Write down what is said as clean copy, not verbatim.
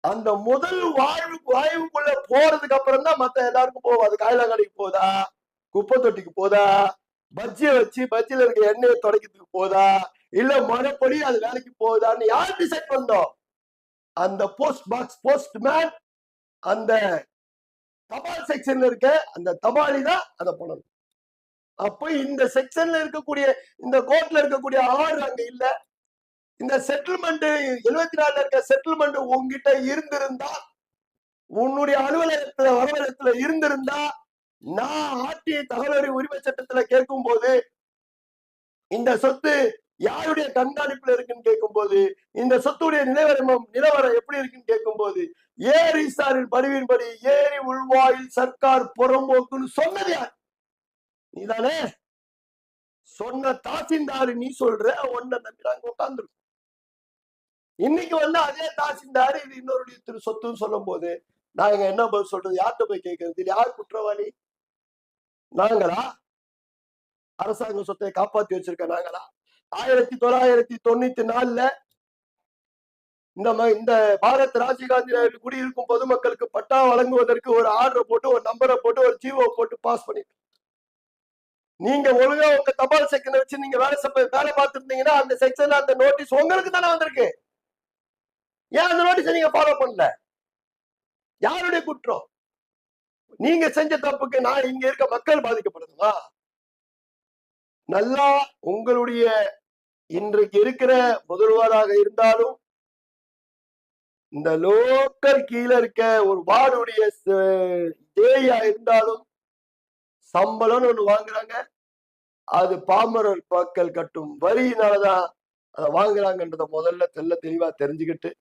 அந்த முதல் வாயுக்குள்ள போறதுக்கு அப்புறம் தான் மத்த எல்லாருக்கும் போகும். அது காயிலாங்கடைக்கு போதா, குப்பை தொட்டிக்கு போதா, பஜ்ஜியை வச்சு பஜ்ஜில இருக்க எண்ணெயை துடைக்கிறதுக்கு போதா, இல்ல மறுபடி அது வேலைக்கு போகுதான்னு யார் டிசைட் பண்ணோம்? அந்த போஸ்ட் பாக்ஸ் போஸ்ட்மேன், அந்த தபால் செக்ஷன்ல இருக்க அந்த தபாலி தான் அதை பண்ணணும். அப்ப இந்த செக்ஷன்ல இருக்கக்கூடிய இந்த கோர்ட்ல இருக்கக்கூடிய ஆறு அங்க இல்ல. இந்த செட்டில்மெண்ட் 74 இருக்க செட்டில்மெண்ட் உங்ககிட்ட இருந்திருந்தா, உன்னுடைய அலுவலகத்துல வரவலகத்துல இருந்திருந்தா, நான் ஆர்டிஐ தகவல் உரிமை சட்டத்துல கேட்கும் போது இந்த சொத்து யாருடைய கண்காணிப்புல இருக்குன்னு கேட்கும் போது, இந்த சொத்துடைய நிலவரம் எப்படி இருக்குன்னு கேட்கும் போது, ஏரி சாரின் பதிவின்படி ஏரி உள்வாயில் சர்க்கார் புறம்போக்குன்னு சொன்னது யார்? நீதானே சொன்ன. தாசில்தார் நீ சொல்ற, ஒன்ன நம்பி நாங்க உட்கார்ந்துருக்கோம். இன்னைக்கு அதே தாசில்தார் இது இன்னொரு சொத்துன்னு சொல்லும் போது நாங்க என்ன பதில் சொல்றது? யார்கிட்ட போய் கேட்கறது? யார் குற்றவாளி? நாங்களா? அரசாங்க சொத்தை காப்பாத்தி வச்சிருக்க நாங்களா? 1994 இந்த பாரத் ராஜீவ்காந்தி குடியிருக்கும் பொதுமக்களுக்கு பட்டா வழங்குவதற்கு ஒரு ஆர்டர் போட்டு, ஒரு நம்பரை போட்டு, ஒரு ஜிஓ போட்டு பாஸ் பண்ணி, நீங்க ஒழுங்கா உங்க தபால் செக்ஷனை வச்சு நீங்க வேலை பார்த்துருந்தீங்கன்னா அந்த செக்ஷன்ல அந்த நோட்டீஸ் உங்களுக்கு தானே வந்திருக்கு. ஏன் அந்த நோட்டீஸை நீங்க ஃபாலோ பண்ணல? யாருடைய குற்றம்? நீங்க செஞ்ச தப்புக்கு நான் இங்க இருக்க மக்கள் பாதிக்கப்படுதுமா? நல்லா உங்களுடைய இன்றைக்கு இருக்கிற முதல்வராக இருந்தாலும், இந்த லோக்கல் கீழே இருக்க ஒரு வார்டுடைய தேயா இருந்தாலும் சம்பளம்னு ஒண்ணு வாங்குறாங்க. அது பாமரர் மக்கள் கட்டும் வரியினாலதான் அதை வாங்குறாங்கன்றத முதல்ல தெளிவா தெரிஞ்சுக்கிட்டு